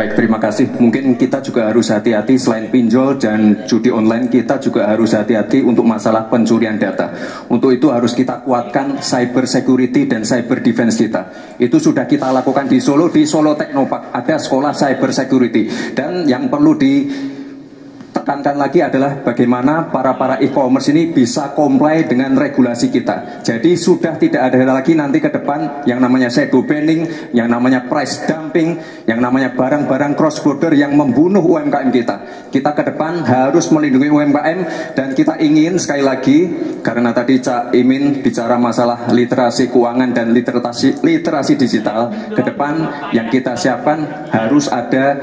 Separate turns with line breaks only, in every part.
Baik, terima kasih. Mungkin kita juga harus hati-hati selain pinjol dan judi online, kita juga harus hati-hati untuk masalah pencurian data. Untuk itu harus kita kuatkan cyber security dan cyber defense kita. Itu sudah kita lakukan di Solo Technopark ada sekolah cyber security. Dan yang perlu ditekankan lagi adalah bagaimana para e-commerce ini bisa comply dengan regulasi kita. Jadi sudah tidak ada lagi nanti ke depan yang namanya shadow banning, yang namanya price dumping, yang namanya barang-barang cross border yang membunuh UMKM kita. Kita ke depan harus melindungi UMKM dan kita ingin sekali lagi, karena tadi Cak Imin bicara masalah literasi keuangan dan literasi digital, ke depan yang kita siapkan harus ada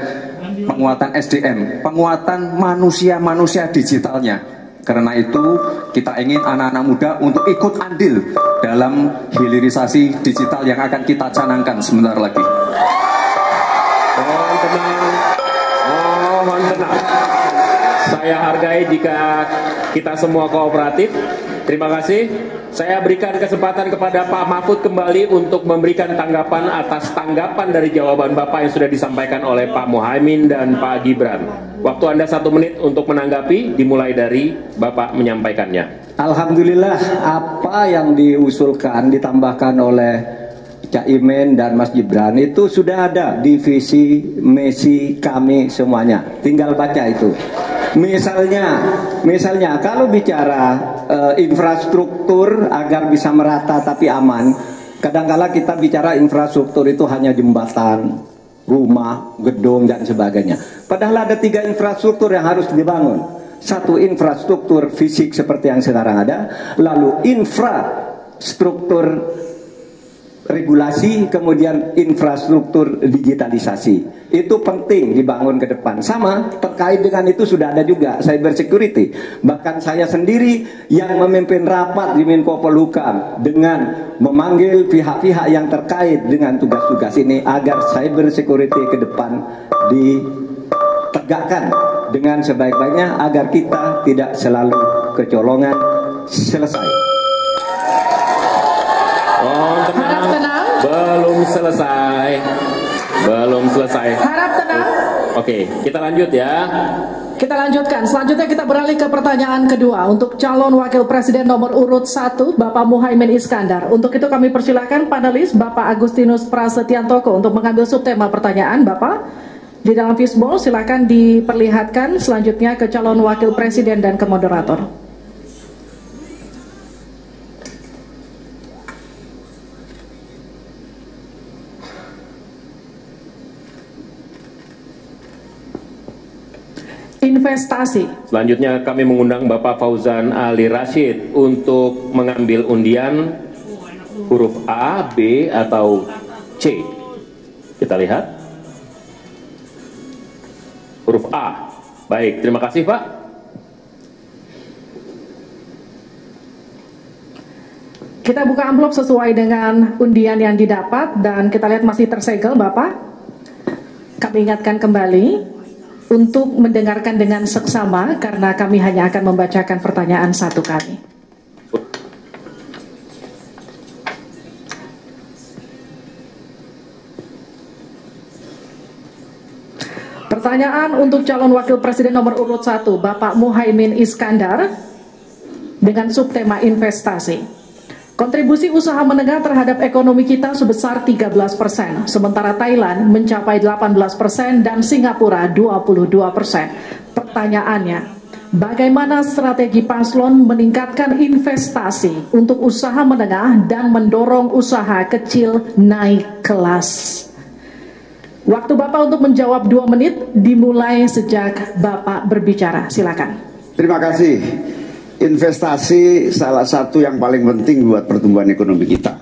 penguatan SDM, penguatan manusia digitalnya. Karena itu kita ingin anak-anak muda untuk ikut andil dalam hilirisasi digital yang akan kita canangkan sebentar lagi.
Mohon tenang, mohon tenang. Saya hargai jika kita semua kooperatif. Terima kasih. Saya berikan kesempatan kepada Pak Mahfud kembali untuk memberikan tanggapan atas tanggapan dari jawaban Bapak yang sudah disampaikan oleh Pak Muhaimin dan Pak Gibran. Waktu Anda 1 menit untuk menanggapi, dimulai dari Bapak menyampaikannya.
Alhamdulillah, apa yang diusulkan, ditambahkan oleh Cak Imin dan Mas Gibran itu sudah ada di visi misi kami semuanya. Tinggal baca itu. Misalnya kalau bicara infrastruktur agar bisa merata tapi aman, kadangkala kita bicara infrastruktur itu hanya jembatan, rumah, gedung dan sebagainya. Padahal ada 3 infrastruktur yang harus dibangun. 1 infrastruktur fisik seperti yang sekarang ada, lalu infrastruktur regulasi, kemudian infrastruktur digitalisasi. Itu penting dibangun ke depan. Sama terkait dengan itu sudah ada juga cyber security. Bahkan saya sendiri yang memimpin rapat di Menko Polhukam dengan memanggil pihak-pihak yang terkait dengan tugas-tugas ini agar cyber security ke depan ditegakkan dengan sebaik-baiknya agar kita tidak selalu kecolongan. Selesai.
Harap tenang. Belum selesai.
Harap tenang.
Oke, kita lanjut ya.
Kita lanjutkan. Selanjutnya kita beralih ke pertanyaan kedua untuk calon wakil presiden nomor urut 1 Bapak Muhaimin Iskandar. Untuk itu kami persilakan panelis Bapak Agustinus Prasetyantoko untuk mengambil subtema pertanyaan. Bapak di dalam fishbowl silakan diperlihatkan selanjutnya ke calon wakil presiden dan ke moderator. Investasi.
Selanjutnya kami mengundang Bapak Fauzan Ali Rashid untuk mengambil undian huruf A, B, atau C. Kita lihat. Huruf A. Baik, terima kasih Pak.
Kita buka amplop sesuai dengan undian yang didapat dan kita lihat masih tersegel Bapak. Kami ingatkan kembali untuk mendengarkan dengan seksama karena kami hanya akan membacakan pertanyaan 1 kali. Pertanyaan untuk calon wakil presiden nomor urut 1 Bapak Muhaimin Iskandar dengan subtema investasi. Kontribusi usaha menengah terhadap ekonomi kita sebesar 13%, sementara Thailand mencapai 18% dan Singapura 22%. Pertanyaannya, bagaimana strategi paslon meningkatkan investasi untuk usaha menengah dan mendorong usaha kecil naik kelas? Waktu Bapak untuk menjawab 2 menit dimulai sejak Bapak berbicara. Silakan.
Terima kasih. Investasi salah satu yang paling penting buat pertumbuhan ekonomi kita.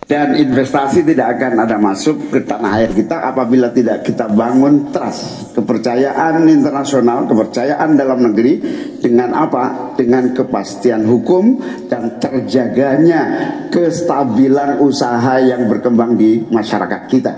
Dan investasi tidak akan ada masuk ke tanah air kita apabila tidak kita bangun trust, kepercayaan internasional, kepercayaan dalam negeri. Dengan apa? Dengan kepastian hukum dan terjaganya kestabilan usaha yang berkembang di masyarakat kita.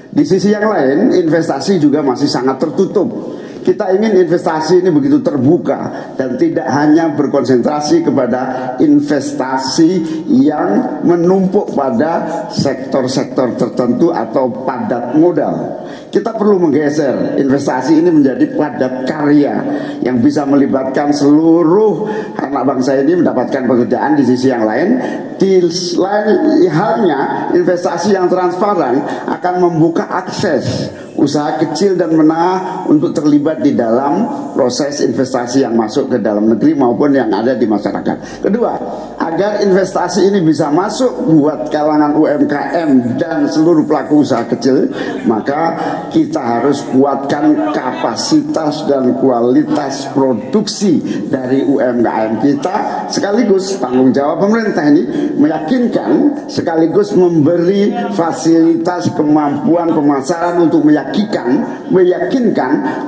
Di sisi yang lain, investasi juga masih sangat tertutup. Kita ingin investasi ini begitu terbuka dan tidak hanya berkonsentrasi kepada investasi yang menumpuk pada sektor-sektor tertentu atau padat modal. kita perlu menggeser investasi ini menjadi padat karya yang bisa melibatkan seluruh anak bangsa ini mendapatkan pekerjaan. Di sisi yang lain, di lain halnya investasi yang transparan akan membuka akses usaha kecil dan menengah untuk terlibat di dalam proses investasi yang masuk ke dalam negeri maupun yang ada di masyarakat. Kedua, agar investasi ini bisa masuk buat kalangan UMKM dan seluruh pelaku usaha kecil, maka kita harus kuatkan kapasitas dan kualitas produksi dari UMKM kita, sekaligus tanggung jawab pemerintah ini meyakinkan sekaligus memberi fasilitas kemampuan pemasaran untuk meyakinkan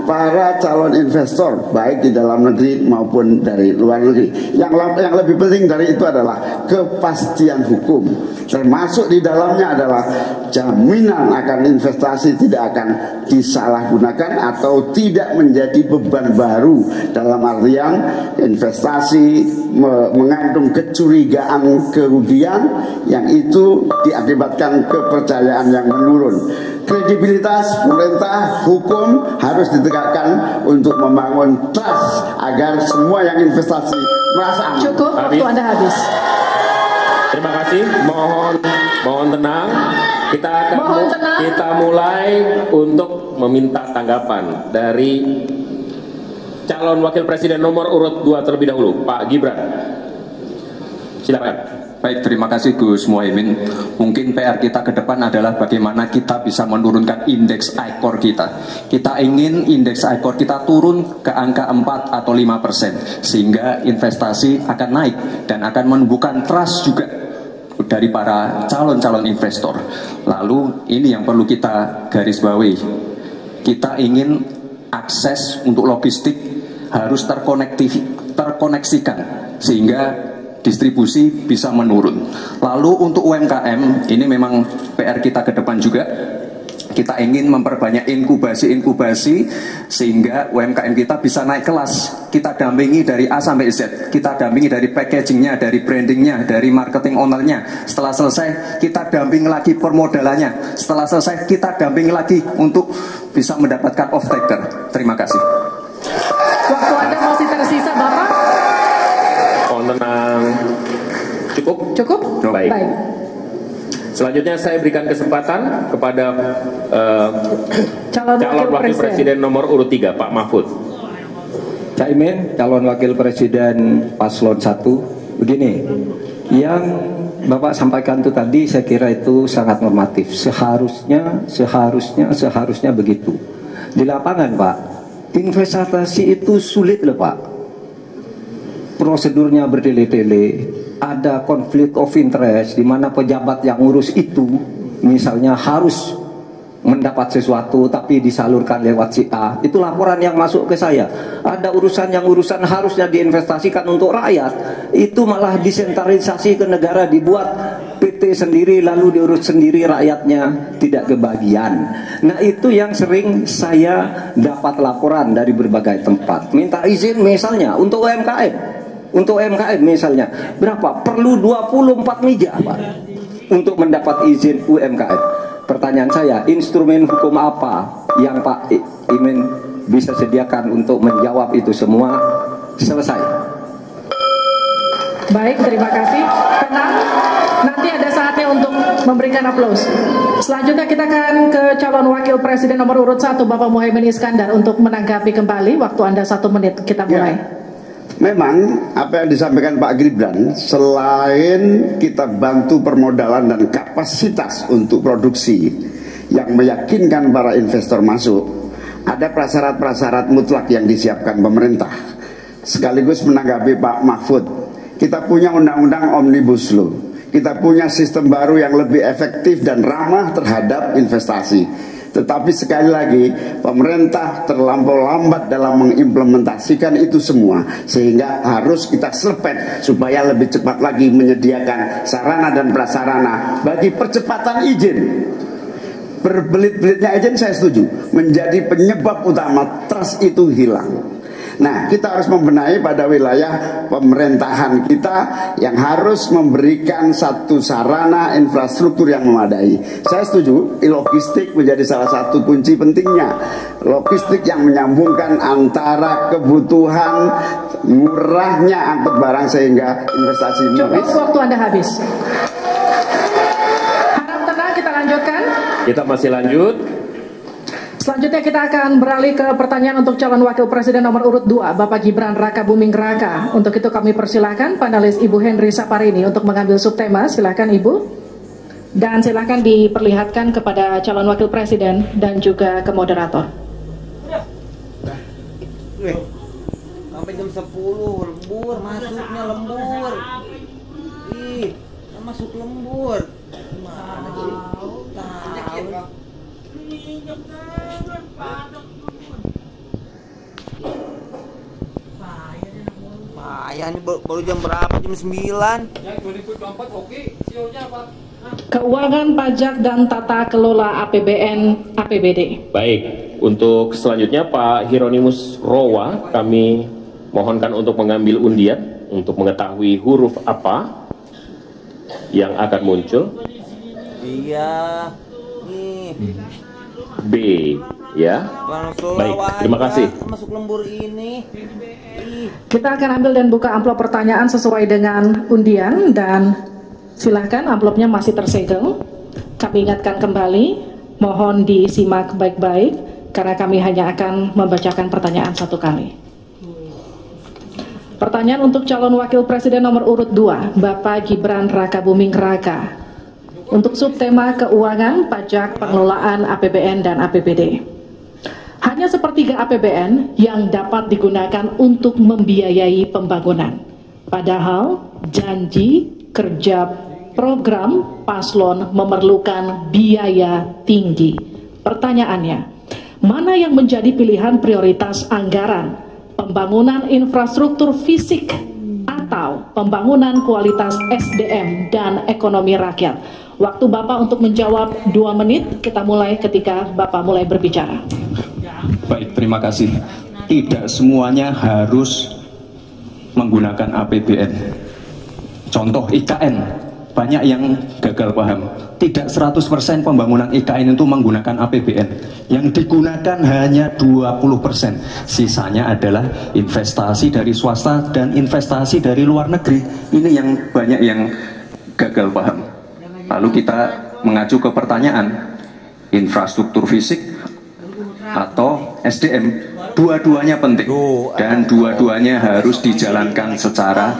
para calon investor baik di dalam negeri maupun dari luar negeri. Yang lebih penting dari itu adalah kepastian hukum, termasuk di dalamnya adalah jaminan akan investasi tidak akan disalahgunakan atau tidak menjadi beban baru, dalam artian investasi mengandung kecurigaan kerugian yang itu diakibatkan kepercayaan yang menurun. Kredibilitas pemerintah hukum harus ditegakkan untuk membangun trust agar semua yang investasi merasa aman.
Cukup, waktu Anda habis.
Terima kasih. Mohon tenang. Kita mulai untuk meminta tanggapan dari calon wakil presiden nomor urut 2 terlebih dahulu, Pak Gibran. Silakan.
Baik, terima kasih Gus Muhaimin. Mungkin PR kita ke depan adalah bagaimana kita bisa menurunkan indeks ICOR kita. Kita ingin indeks ICOR kita turun ke angka 4 atau 5%, sehingga investasi akan naik dan akan menumbuhkan trust juga dari para calon-calon investor. Lalu ini yang perlu kita garis bawahi. Kita ingin akses untuk logistik harus terkoneksikan sehingga distribusi bisa menurun. Lalu untuk UMKM ini memang PR kita ke depan juga. Kita ingin memperbanyak inkubasi sehingga UMKM kita bisa naik kelas. Kita dampingi dari A sampai Z. Kita dampingi dari packagingnya, dari brandingnya, dari marketing ownernya. Setelah selesai kita dampingi lagi permodalannya. Setelah selesai kita dampingi lagi untuk bisa mendapatkan off-taker. Terima kasih.
Waktu Anda masih tersisa, Bapak.
Tenang. Cukup? Baik. Selanjutnya saya berikan kesempatan kepada calon wakil presiden nomor urut 3, Pak Mahfud.
Caimin, calon wakil presiden paslon 1. Begini, yang Bapak sampaikan itu tadi saya kira itu sangat normatif. Seharusnya begitu. Di lapangan, Pak, investasi itu sulit loh, Pak. Prosedurnya bertele-tele, ada konflik of interest di mana pejabat yang ngurus itu misalnya harus mendapat sesuatu tapi disalurkan lewat si A. Itu laporan yang masuk ke saya. Ada urusan harusnya diinvestasikan untuk rakyat, itu malah disentralisasi ke negara, dibuat PT sendiri lalu diurus sendiri, rakyatnya tidak kebagian. Nah, itu yang sering saya dapat laporan dari berbagai tempat. Minta izin misalnya untuk UMKM. Untuk UMKM misalnya, berapa? Perlu 24 meja, Pak, untuk mendapat izin UMKM. Pertanyaan saya, instrumen hukum apa yang Pak Imin bisa sediakan untuk menjawab itu semua? Selesai.
Baik, terima kasih. Tenang, nanti ada saatnya untuk memberikan aplaus. Selanjutnya kita akan ke calon wakil presiden nomor urut 1, Bapak Muhaimin Iskandar, untuk menanggapi kembali. Waktu Anda 1 menit, kita mulai.
Ya. Memang apa yang disampaikan Pak Gibran, selain kita bantu permodalan dan kapasitas untuk produksi yang meyakinkan para investor masuk, ada prasyarat-prasyarat mutlak yang disiapkan pemerintah. Sekaligus menanggapi Pak Mahfud, kita punya undang-undang Omnibus Law, kita punya sistem baru yang lebih efektif dan ramah terhadap investasi. Tetapi sekali lagi, pemerintah terlampau lambat dalam mengimplementasikan itu semua, sehingga harus kita selepet supaya lebih cepat lagi menyediakan sarana dan prasarana bagi percepatan izin. Berbelit-belitnya izin saya setuju, menjadi penyebab utama trust itu hilang. Nah, kita harus membenahi pada wilayah pemerintahan kita yang harus memberikan satu sarana infrastruktur yang memadai. Saya setuju, logistik menjadi salah satu kunci pentingnya. Logistik yang menyambungkan antara kebutuhan murahnya angkut barang sehingga investasi ini.
Cukup, waktu Anda habis. Harap tenang, kita lanjutkan.
Kita masih lanjut.
Selanjutnya kita akan beralih ke pertanyaan untuk calon wakil presiden nomor urut 2, Bapak Gibran Raka Buming Raka. Untuk itu kami persilahkan panelis Ibu Henry Saparini untuk mengambil subtema. Silakan Ibu. Dan silakan diperlihatkan kepada calon wakil presiden dan juga ke moderator.
Sampai jam 10 lembur, masuknya lembur. Ih, masuk lembur. Gimana sih? Tahu. Payah nih, baru jam berapa? Jam 9.
Yang 2024 oke, CEO-nya apa?
Keuangan, pajak, dan tata kelola APBN APBD.
Baik, untuk selanjutnya Pak Hieronymus Rowa, kami mohonkan untuk mengambil undian untuk mengetahui huruf apa yang akan muncul.
Iya. Nih.
B, ya. Baik, terima kasih.
Masuk lembur ini.
Kita akan ambil dan buka amplop pertanyaan sesuai dengan undian dan silahkan amplopnya masih tersegel. Kami ingatkan kembali, mohon disimak baik-baik karena kami hanya akan membacakan pertanyaan satu kali. Pertanyaan untuk calon wakil presiden nomor urut 2, Bapak Gibran Raka Buming Raka. Untuk subtema keuangan, pajak, pengelolaan APBN dan APBD. Hanya sepertiga APBN yang dapat digunakan untuk membiayai pembangunan. Padahal janji kerja program paslon memerlukan biaya tinggi. Pertanyaannya, mana yang menjadi pilihan prioritas anggaran? Pembangunan infrastruktur fisik atau pembangunan kualitas SDM dan ekonomi rakyat? Waktu Bapak untuk menjawab 2 menit, kita mulai ketika Bapak mulai berbicara.
Baik, terima kasih. Tidak semuanya harus menggunakan APBN. Contoh IKN, banyak yang gagal paham. Tidak 100% pembangunan IKN itu menggunakan APBN. Yang digunakan hanya 20%. Sisanya adalah investasi dari swasta dan investasi dari luar negeri. Ini yang banyak yang gagal paham. Lalu kita mengacu ke pertanyaan, infrastruktur fisik atau SDM, dua-duanya penting dan dua-duanya harus dijalankan secara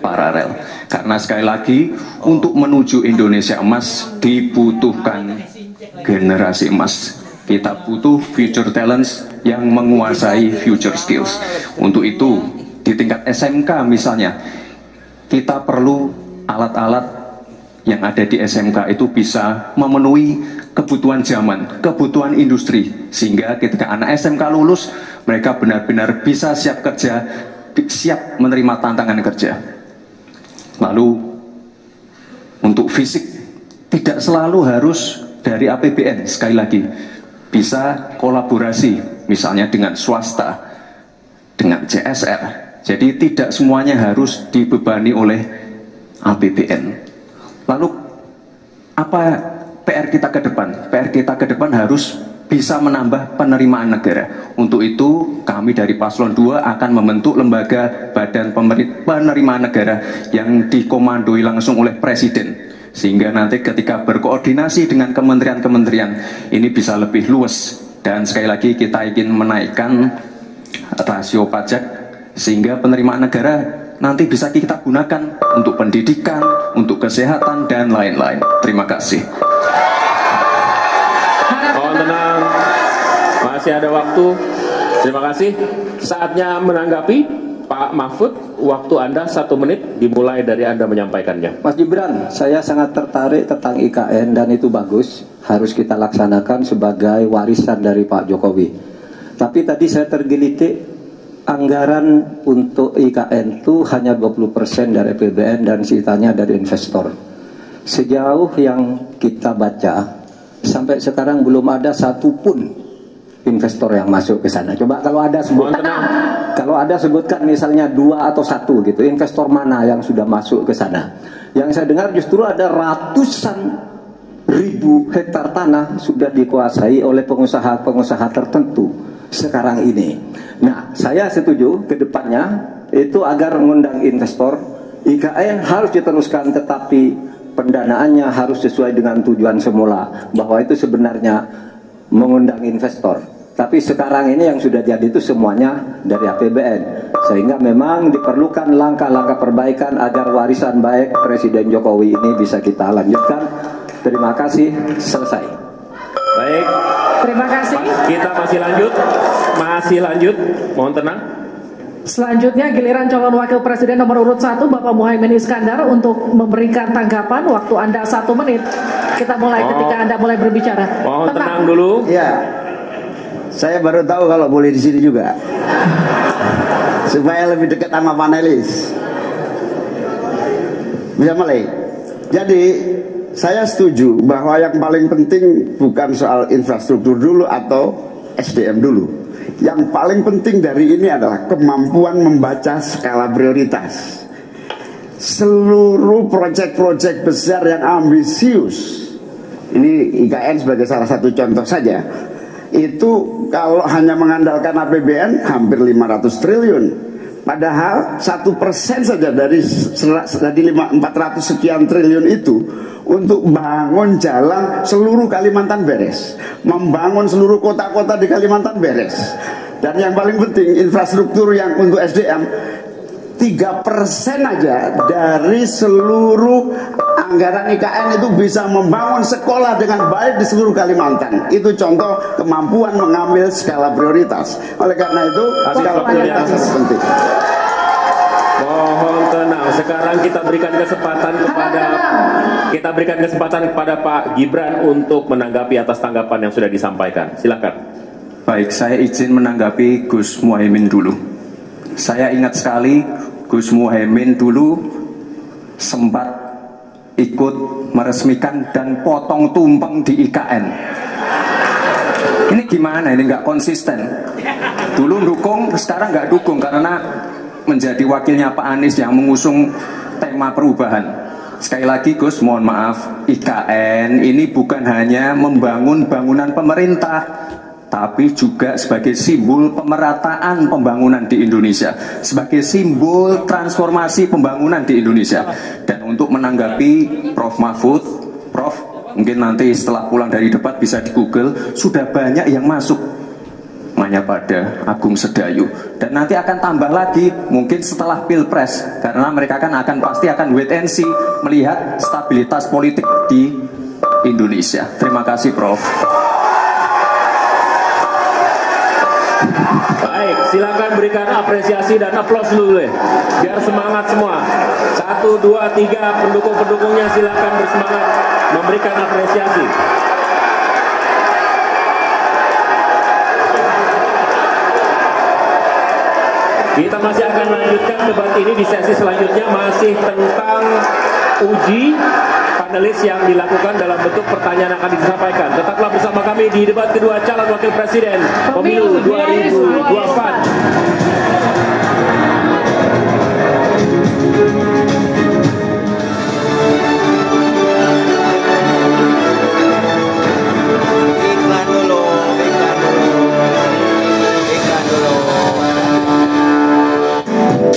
paralel. Karena sekali lagi, untuk menuju Indonesia emas dibutuhkan generasi emas. Kita butuh future talents yang menguasai future skills. Untuk itu, di tingkat SMK misalnya, kita perlu alat-alat yang ada di SMK itu bisa memenuhi kebutuhan zaman, kebutuhan industri, sehingga ketika anak SMK lulus, mereka benar-benar bisa siap kerja, siap menerima tantangan kerja. Lalu untuk fisik tidak selalu harus dari APBN, sekali lagi bisa kolaborasi misalnya dengan swasta, dengan CSR. Jadi tidak semuanya harus dibebani oleh APBN. Lalu apa PR kita ke depan? PR kita ke depan harus bisa menambah penerimaan negara. Untuk itu kami dari Paslon 2 akan membentuk lembaga badan penerimaan negara yang dikomandoi langsung oleh Presiden. Sehingga nanti ketika berkoordinasi dengan kementerian-kementerian ini bisa lebih luas. Dan sekali lagi kita ingin menaikkan rasio pajak sehingga penerimaan negara nanti bisa kita gunakan untuk pendidikan, untuk kesehatan, dan lain-lain. Terima kasih.
Mohon tenang, masih ada waktu. Terima kasih. Saatnya menanggapi Pak Mahfud. Waktu Anda 1 menit, dimulai dari Anda menyampaikannya.
Mas Gibran, saya sangat tertarik tentang IKN dan itu bagus. Harus kita laksanakan sebagai warisan dari Pak Jokowi. Tapi tadi saya tergelitik. Anggaran untuk IKN itu hanya 20% dari APBN dan sisanya dari investor. Sejauh yang kita baca, sampai sekarang belum ada satupun investor yang masuk ke sana. Coba kalau ada sebutkan misalnya 2 atau 1 gitu, investor mana yang sudah masuk ke sana. Yang saya dengar justru ada ratusan ribu hektar tanah sudah dikuasai oleh pengusaha-pengusaha tertentu sekarang ini. Nah, saya setuju ke depannya itu agar mengundang investor. IKN harus diteruskan, tetapi pendanaannya harus sesuai dengan tujuan semula, bahwa itu sebenarnya mengundang investor. Tapi sekarang ini yang sudah jadi itu semuanya dari APBN, sehingga memang diperlukan langkah-langkah perbaikan agar warisan baik Presiden Jokowi ini bisa kita lanjutkan. Terima kasih, selesai.
Baik.
Terima kasih.
Kita masih lanjut. Mohon tenang.
Selanjutnya giliran calon wakil presiden nomor urut 1 Bapak Muhaimin Iskandar untuk memberikan tanggapan. Waktu Anda 1 menit. Kita mulai ketika Anda mulai berbicara.
Mohon tenang dulu.
Ya, saya baru tahu kalau boleh di sini juga, supaya lebih dekat sama panelis. Bisa mulai. Jadi saya setuju bahwa yang paling penting bukan soal infrastruktur dulu atau SDM dulu. Yang paling penting dari ini adalah kemampuan membaca skala prioritas. Seluruh proyek-proyek besar yang ambisius, ini IKN sebagai salah satu contoh saja, itu kalau hanya mengandalkan APBN hampir 500 triliun. Padahal 1% saja dari 400 sekian triliun itu untuk bangun jalan seluruh Kalimantan beres, membangun seluruh kota-kota di Kalimantan beres. Dan yang paling penting infrastruktur yang untuk SDM 3% aja dari seluruh anggaran IKN itu bisa membangun sekolah dengan baik di seluruh Kalimantan. Itu contoh kemampuan mengambil skala prioritas. Oleh karena itu skala prioritas penting.
Mohon tenang. Sekarang kita berikan kesempatan kepada Pak Gibran untuk menanggapi atas tanggapan yang sudah disampaikan. Silakan.
Baik, saya izin menanggapi Gus Muhaimin dulu. Saya ingat sekali Gus Muhaimin dulu sempat ikut meresmikan dan potong tumpeng di IKN. Ini gimana? Ini nggak konsisten. Dulu dukung, sekarang nggak dukung karena menjadi wakilnya Pak Anies yang mengusung tema perubahan. Sekali lagi Gus, mohon maaf, IKN ini bukan hanya membangun bangunan pemerintah, tapi juga sebagai simbol pemerataan pembangunan di Indonesia, sebagai simbol transformasi pembangunan di Indonesia. Dan untuk menanggapi Prof. Mahfud, Prof, mungkin nanti setelah pulang dari debat bisa di Google, sudah banyak yang masuk namanya pada Agung Sedayu, dan nanti akan tambah lagi mungkin setelah Pilpres, karena mereka pasti akan wait and see melihat stabilitas politik di Indonesia. Terima kasih, Prof.
Baik, silakan berikan apresiasi dan aplaus dulu deh, biar semangat semua. 1, 2, 3 pendukung-pendukungnya silakan bersemangat memberikan apresiasi. Kita masih akan lanjutkan debat ini di sesi selanjutnya, masih tentang uji panelis yang dilakukan dalam bentuk pertanyaan yang akan disampaikan. Tetaplah bersama kami di debat kedua calon wakil presiden pemilu 2024.